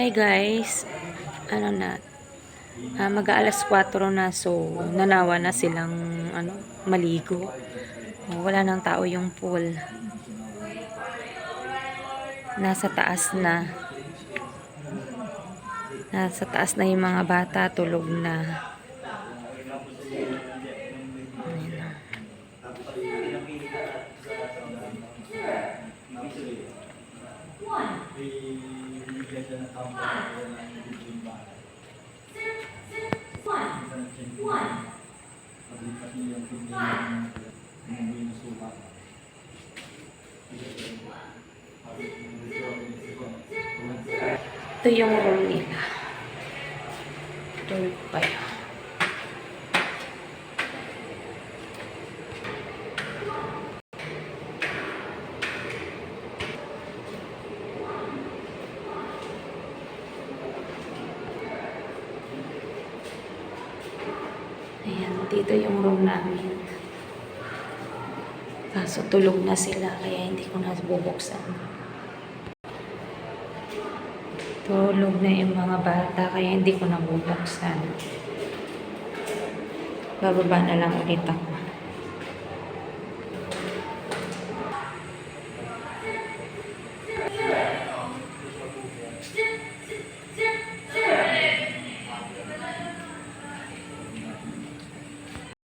Hi guys, ano na, mag-aalas 4 na, so nanawa na silang maligo. Wala nang tao yung pool. Nasa taas na. Nasa taas na yung mga bata, tulog na. Ayan na. Ito yung room nila. Tulog pa yun. Ayan, dito yung room namin. Kaso tulog na sila, kaya hindi ko na bubuksan. Tulog na yung mga bata, kaya hindi ko na bubuksan. Bababa na lang ulit ako.